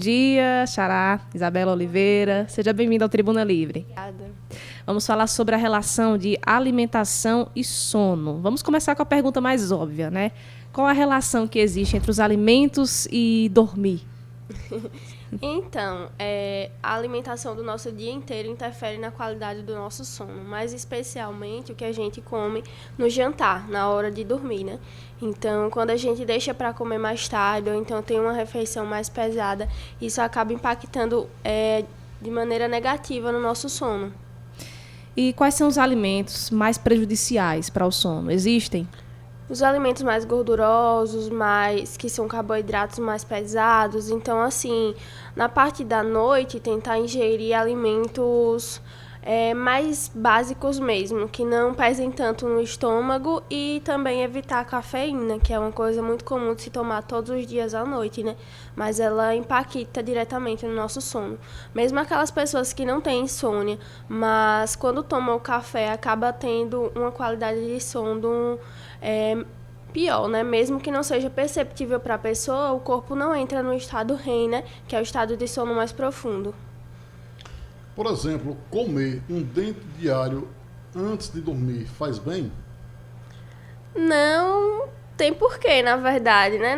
Bom dia, Xará, Isabela Oliveira. Seja bem-vinda ao Tribuna Livre. Obrigada. Vamos falar sobre a relação de alimentação e sono. Vamos começar com a pergunta mais óbvia, né? Qual a relação que existe entre os alimentos e dormir? Então, a alimentação do nosso dia inteiro interfere na qualidade do nosso sono, mais especialmente o que a gente come no jantar, na hora de dormir, né? Então, quando a gente deixa para comer mais tarde, ou então tem uma refeição mais pesada, isso acaba impactando de maneira negativa no nosso sono. E quais são os alimentos mais prejudiciais para o sono? Existem? Os alimentos mais gordurosos, que são carboidratos mais pesados. Então, assim, na parte da noite, tentar ingerir alimentos mais básicos mesmo, que não pesem tanto no estômago, e também evitar a cafeína, que é uma coisa muito comum de se tomar todos os dias à noite, né? Mas ela impacta diretamente no nosso sono. Mesmo aquelas pessoas que não têm insônia, mas quando tomam o café, acaba tendo uma qualidade de sono pior, né? Mesmo que não seja perceptível para a pessoa, o corpo não entra no estado REM, né? Que é o estado de sono mais profundo. Por exemplo, comer um dente diário antes de dormir faz bem? Não tem porquê, na verdade, né?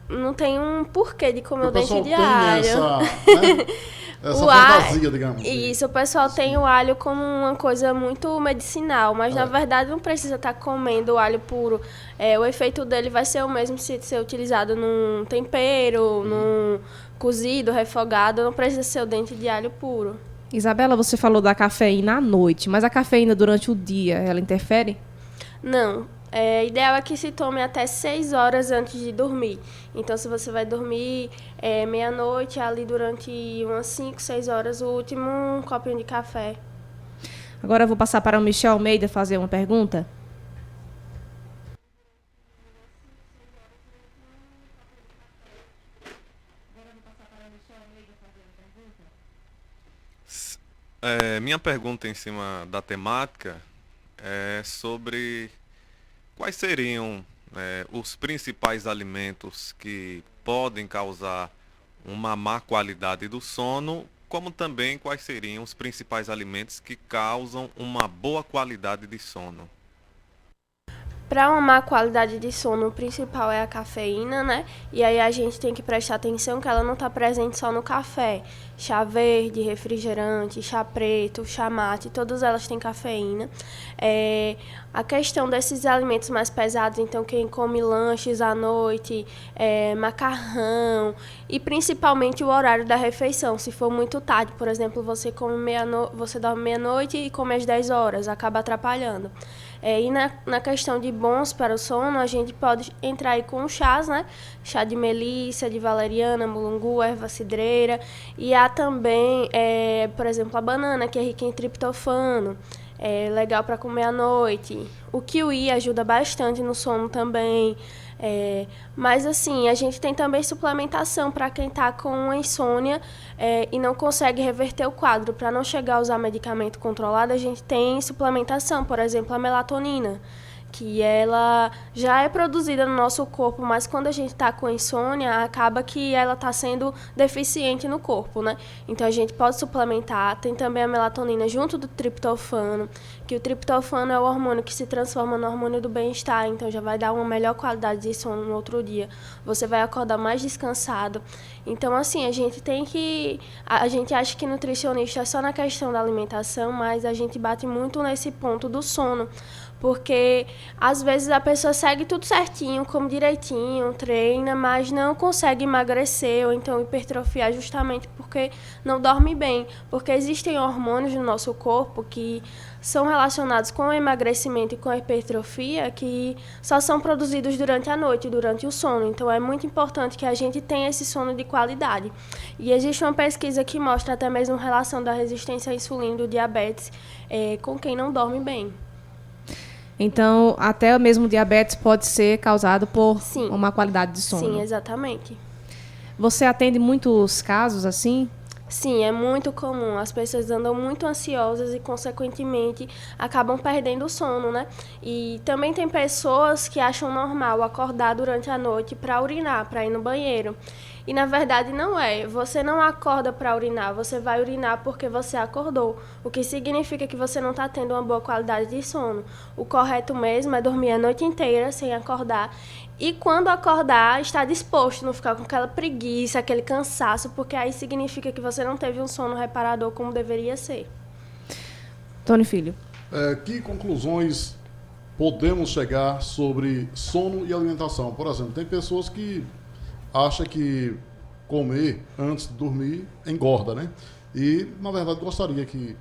Não tem um porquê de comer o dente Tem diário. essa fantasia, digamos. Isso, o pessoal tem o alho como uma coisa muito medicinal, mas na verdade não precisa estar comendo o alho puro. O efeito dele vai ser o mesmo se ser utilizado num tempero, num cozido, refogado, não precisa ser o dente de alho puro. Isabela, você falou da cafeína à noite, mas a cafeína durante o dia, ela interfere? Não. Ideal é que se tome até 6 horas antes de dormir. Então, se você vai dormir meia-noite, ali durante umas 5, 6 horas, o último um copinho de café. Agora eu vou passar para o Michel Almeida fazer uma pergunta. Minha pergunta em cima da temática é sobre quais seriam os principais alimentos que podem causar uma má qualidade do sono, como também quais seriam os principais alimentos que causam uma boa qualidade de sono. Para uma má qualidade de sono, o principal é a cafeína, né? E aí a gente tem que prestar atenção que ela não está presente só no café. Chá verde, refrigerante, chá preto, chá mate, todas elas têm cafeína. A questão desses alimentos mais pesados, então quem come lanches à noite, macarrão, e principalmente o horário da refeição. Se for muito tarde, por exemplo, você você dorme meia-noite e come às 10 horas, acaba atrapalhando. E na questão de bons para o sono, a gente pode entrar aí com chás, né? Chá de melissa, de valeriana, mulungu, erva cidreira. E há também, por exemplo, a banana, que é rica em triptofano. É legal para comer à noite. O kiwi ajuda bastante no sono também. Mas assim, a gente tem também suplementação para quem está com uma insônia e não consegue reverter o quadro. Para não chegar a usar medicamento controlado, a gente tem suplementação, por exemplo, a melatonina, que ela já é produzida no nosso corpo, mas quando a gente está com insônia, acaba que ela está sendo deficiente no corpo, né? Então a gente pode suplementar. Tem também a melatonina junto do triptofano, que o triptofano é o hormônio que se transforma no hormônio do bem-estar, então já vai dar uma melhor qualidade de sono no outro dia. Você vai acordar mais descansado. Então, assim, a gente acha que nutricionista é só na questão da alimentação, mas a gente bate muito nesse ponto do sono. Porque, às vezes, a pessoa segue tudo certinho, come direitinho, treina, mas não consegue emagrecer ou então hipertrofiar justamente porque não dorme bem. Porque existem hormônios no nosso corpo que são relacionados com o emagrecimento e com a hipertrofia que só são produzidos durante a noite, durante o sono. Então, é muito importante que a gente tenha esse sono de qualidade. E existe uma pesquisa que mostra até mesmo relação da resistência à insulina e do diabetes com quem não dorme bem. Então, até mesmo diabetes pode ser causado por Sim. uma qualidade de sono. Sim, exatamente. Você atende muitos casos assim? Sim, é muito comum. As pessoas andam muito ansiosas e, consequentemente, acabam perdendo o sono, né? E também tem pessoas que acham normal acordar durante a noite para urinar, para ir no banheiro. E na verdade não é. Você não acorda para urinar, você vai urinar porque você acordou. O que significa que você não está tendo uma boa qualidade de sono. O correto mesmo é dormir a noite inteira sem acordar. E quando acordar, estar disposto, não ficar com aquela preguiça, aquele cansaço, porque aí significa que você não teve um sono reparador como deveria ser. Tony Filho. Que conclusões podemos chegar sobre sono e alimentação? Por exemplo, tem pessoas que acham que comer antes de dormir engorda, né? E, na verdade, gostaria que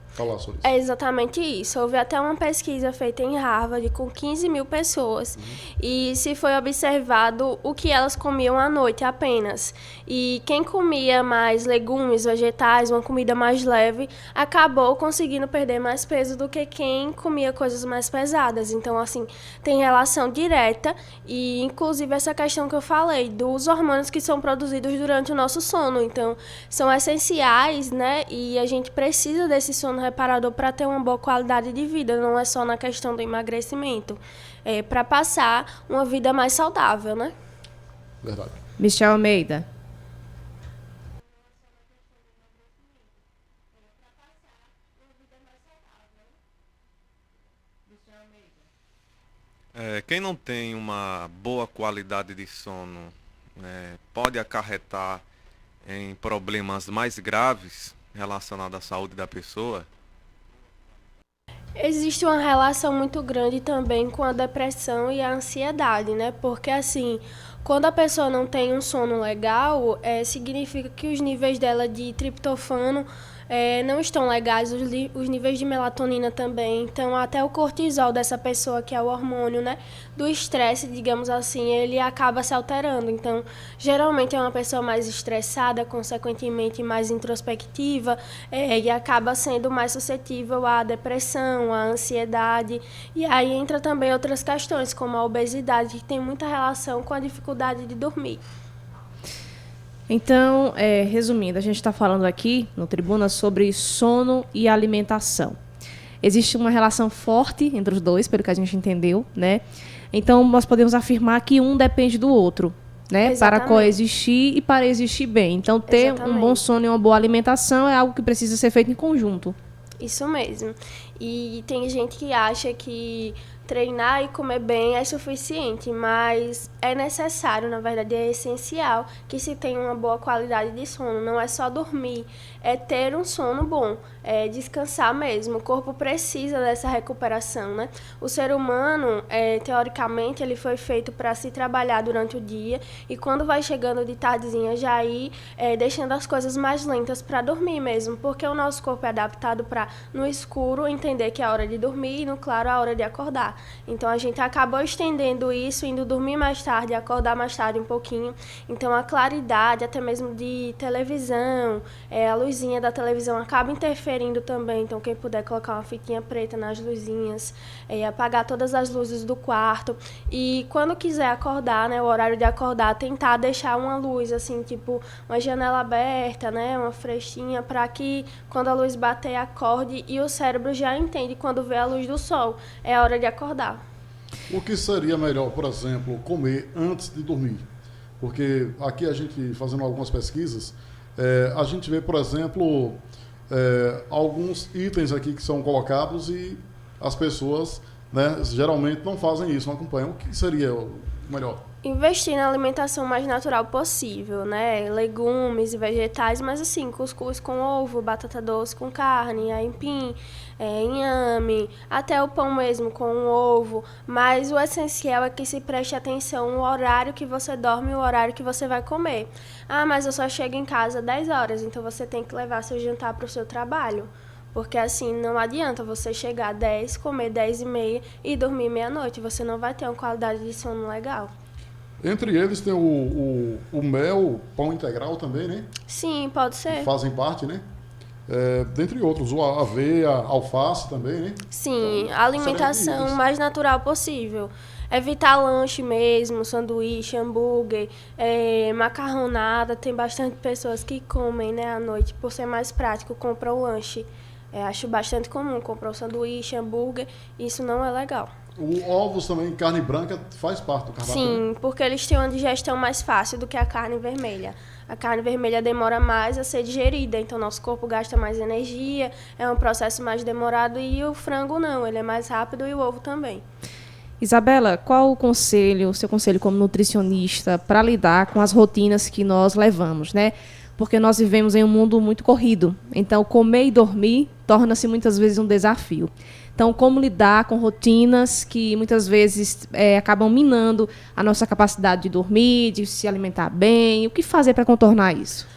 falar sobre isso. É exatamente isso. Houve até uma pesquisa feita em Harvard com 15 mil pessoas e se foi observado o que elas comiam à noite apenas. E quem comia mais legumes, vegetais, uma comida mais leve, acabou conseguindo perder mais peso do que quem comia coisas mais pesadas. Então, assim, tem relação direta e, inclusive, essa questão que eu falei, dos hormônios que são produzidos durante o nosso sono. Então, são essenciais, né? E a gente precisa desse sono reparador para ter uma boa qualidade de vida, não é só na questão do emagrecimento, é para passar uma vida mais saudável, né? Verdade. Michel Almeida. Quem não tem uma boa qualidade de sono, pode acarretar em problemas mais graves relacionados à saúde da pessoa? Existe uma relação muito grande também com a depressão e a ansiedade, né? Porque, assim, quando a pessoa não tem um sono legal, significa que os níveis dela de triptofano não estão legais, os níveis de melatonina também. Então, até o cortisol dessa pessoa, que é o hormônio, né, do estresse, digamos assim, ele acaba se alterando. Então, geralmente é uma pessoa mais estressada, consequentemente mais introspectiva, e acaba sendo mais suscetível à depressão, à ansiedade. E aí entra também outras questões, como a obesidade, que tem muita relação com a dificuldade de dormir. Então, resumindo, a gente está falando aqui no Tribuna sobre sono e alimentação. Existe uma relação forte entre os dois, pelo que a gente entendeu, né? Então, nós podemos afirmar que um depende do outro, né? Para Exatamente. coexistir e para existir bem. Então, ter Exatamente. um bom sono e uma boa alimentação é algo que precisa ser feito em conjunto. Isso mesmo. E tem gente que acha que treinar e comer bem é suficiente, mas é necessário, na verdade, é essencial que se tenha uma boa qualidade de sono. Não é só dormir, é ter um sono bom, é descansar mesmo. O corpo precisa dessa recuperação, né? O ser humano, teoricamente, ele foi feito para se trabalhar durante o dia e quando vai chegando de tardezinha já ir deixando as coisas mais lentas para dormir mesmo, porque o nosso corpo é adaptado para, no escuro, entender que é a hora de dormir e no claro a hora de acordar. Então a gente acabou estendendo isso, indo dormir mais tarde, acordar mais tarde um pouquinho. Então a claridade, até mesmo de televisão, a luzinha da televisão acaba interferindo também. Então quem puder colocar uma fitinha preta nas luzinhas, apagar todas as luzes do quarto. E quando quiser acordar, né, o horário de acordar, tentar deixar uma luz, assim, tipo uma janela aberta, né, uma frestinha, para que quando a luz bater, acorde e o cérebro já entende quando vê a luz do sol. É a hora de acordar. O que seria melhor, por exemplo, comer antes de dormir? Porque aqui a gente, fazendo algumas pesquisas, a gente vê, por exemplo, alguns itens aqui que são colocados e as pessoas, né, geralmente não fazem isso, não acompanham. O que seria o melhor? Investir na alimentação mais natural possível, né? Legumes e vegetais, mas assim, cuscuz com ovo, batata doce com carne, aipim, inhame, até o pão mesmo com ovo. Mas o essencial é que se preste atenção no horário que você dorme e o horário que você vai comer. Ah, mas eu só chego em casa 10 horas, então você tem que levar seu jantar para o seu trabalho. Porque assim, não adianta você chegar 10, comer 10h30 e dormir meia-noite. Você não vai ter uma qualidade de sono legal. Entre eles tem o mel, pão integral também, né? Sim, pode ser. Que fazem parte, né? Dentre outros, o aveia, alface também, né? Sim, Então, a alimentação isso. mais natural possível. Evitar lanche mesmo, sanduíche, hambúrguer, macarronada. Tem bastante pessoas que comem, né, à noite, por ser mais prático, compram o lanche. Acho bastante comum comprar o sanduíche, hambúrguer. Isso não é legal. O ovos também, carne branca, faz parte do cardápio? Sim, porque eles têm uma digestão mais fácil do que a carne vermelha. A carne vermelha demora mais a ser digerida, então nosso corpo gasta mais energia, é um processo mais demorado, e o frango não, ele é mais rápido, e o ovo também. Isabela, qual o seu conselho como nutricionista para lidar com as rotinas que nós levamos, né? Porque nós vivemos em um mundo muito corrido, então comer e dormir torna-se muitas vezes um desafio. Então, como lidar com rotinas que muitas vezes acabam minando a nossa capacidade de dormir, de se alimentar bem? O que fazer para contornar isso?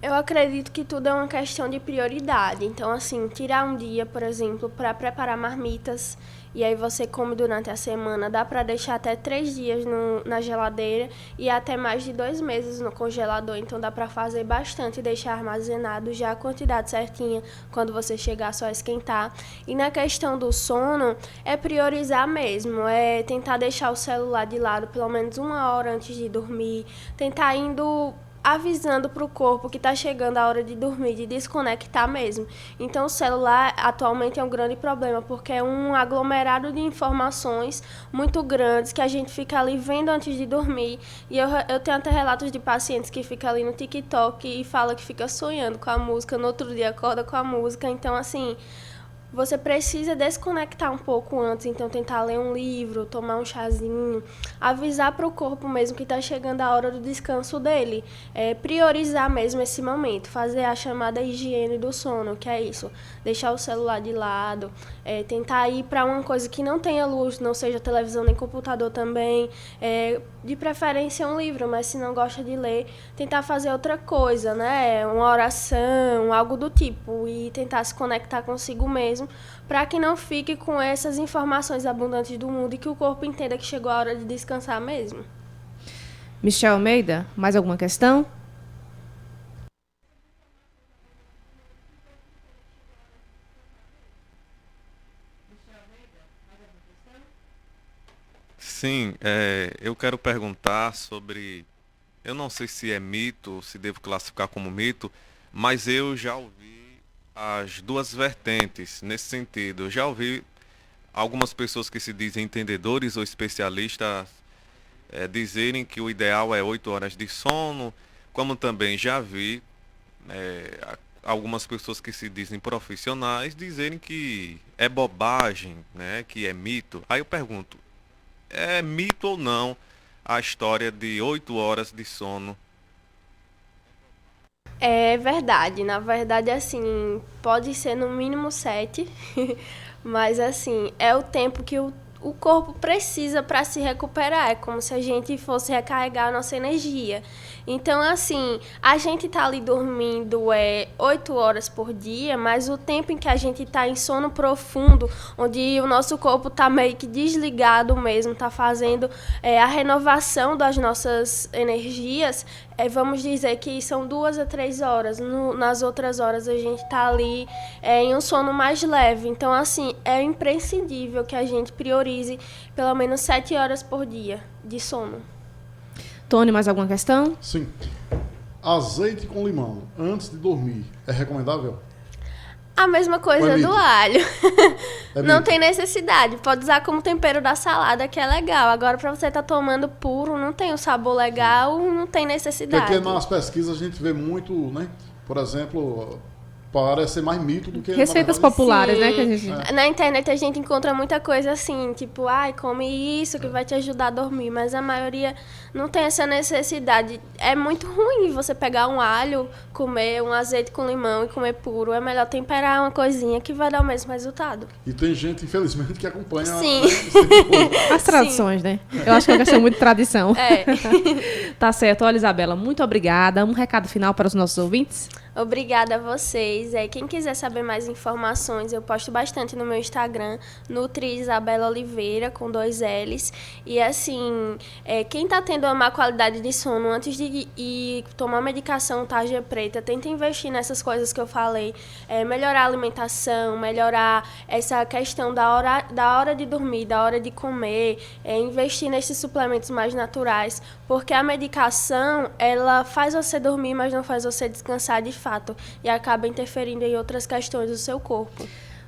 Eu acredito que tudo é uma questão de prioridade. Então, assim, tirar um dia, por exemplo, para preparar marmitas, e aí você come durante a semana, dá para deixar até 3 dias na geladeira e até mais de 2 meses no congelador. Então, dá para fazer bastante e deixar armazenado já a quantidade certinha, quando você chegar, só esquentar. E na questão do sono, é priorizar mesmo, é tentar deixar o celular de lado pelo menos 1 hora antes de dormir, tentar indo avisando para o corpo que está chegando a hora de dormir, de desconectar mesmo. Então, o celular atualmente é um grande problema, porque é um aglomerado de informações muito grandes que a gente fica ali vendo antes de dormir. E eu tenho até relatos de pacientes que ficam ali no TikTok e falam que fica sonhando com a música, no outro dia acorda com a música. Então, assim, você precisa desconectar um pouco antes, então tentar ler um livro, tomar um chazinho, avisar para o corpo mesmo que está chegando a hora do descanso dele. Priorizar mesmo esse momento, fazer a chamada higiene do sono, que é isso, deixar o celular de lado, tentar ir para uma coisa que não tenha luz, não seja televisão nem computador também, de preferência um livro, mas se não gosta de ler, tentar fazer outra coisa, né? Uma oração, algo do tipo, e tentar se conectar consigo mesmo, para que não fique com essas informações abundantes do mundo e que o corpo entenda que chegou a hora de descansar mesmo. Michel Almeida, mais alguma questão? Sim, eu quero perguntar sobre, eu não sei se é mito, se devo classificar como mito, mas eu já ouvi as duas vertentes nesse sentido. Eu já ouvi algumas pessoas que se dizem entendedores ou especialistas dizerem que o ideal é 8 horas de sono, como também já vi algumas pessoas que se dizem profissionais dizerem que é bobagem, né, que é mito. Aí eu pergunto, é mito ou não a história de 8 horas de sono? É verdade, na verdade, assim, pode ser no mínimo 7, mas assim, é o tempo que o corpo precisa para se recuperar, é como se a gente fosse recarregar a nossa energia. Então, assim, a gente tá ali dormindo 8 horas por dia, mas o tempo em que a gente tá em sono profundo, onde o nosso corpo tá meio que desligado mesmo, tá fazendo a renovação das nossas energias, vamos dizer que são 2 a 3 horas. Nas outras horas a gente tá ali em um sono mais leve. Então, assim, é imprescindível que a gente priorize pelo menos 7 horas por dia de sono. Tony, mais alguma questão? Sim. Azeite com limão antes de dormir é recomendável? A mesma coisa do alho. Não mito. tem necessidade. Pode usar como tempero da salada, que é legal. Agora, para você estar tomando puro, não tem o sabor legal, não tem necessidade. Porque nas pesquisas a gente vê muito, né? Por exemplo, parece ser mais mito do que... Receitas na verdade, populares, Sim. né? Que a gente... Na internet a gente encontra muita coisa assim, tipo, come isso que vai te ajudar a dormir, mas a maioria não tem essa necessidade. É muito ruim você pegar um alho, comer um azeite com limão e comer puro. É melhor temperar uma coisinha que vai dar o mesmo resultado. E tem gente, infelizmente, que acompanha... Sim. Né, esse tipo de coisa. As tradições, né? Eu acho que é uma questão muito de tradição. É. Tá certo. Olha, Isabela, muito obrigada. Um recado final para os nossos ouvintes? Obrigada a vocês. Quem quiser saber mais informações, eu posto bastante no meu Instagram, Nutri Isabela Oliveira, com 2 L's. E assim, quem tá tendo uma má qualidade de sono, antes de ir tomar medicação tarja preta, tenta investir nessas coisas que eu falei. Melhorar a alimentação, melhorar essa questão da hora de dormir, da hora de comer, investir nesses suplementos mais naturais, porque a medicação, ela faz você dormir, mas não faz você descansar de fato, e acaba interferindo em outras questões do seu corpo.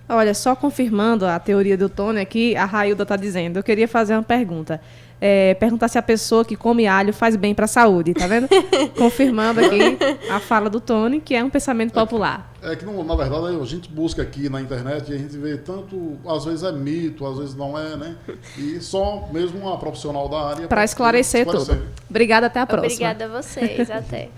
Olha, só confirmando a teoria do Tony aqui, a Railda está dizendo, eu queria fazer uma pergunta. Perguntar se a pessoa que come alho faz bem para a saúde, tá vendo? Confirmando aqui a fala do Tony, que é um pensamento popular. É que, na verdade, a gente busca aqui na internet e a gente vê tanto, às vezes é mito, às vezes não é, né? E só mesmo uma profissional da área... Para esclarecer tudo. Obrigada, até a próxima. Obrigada a vocês, até.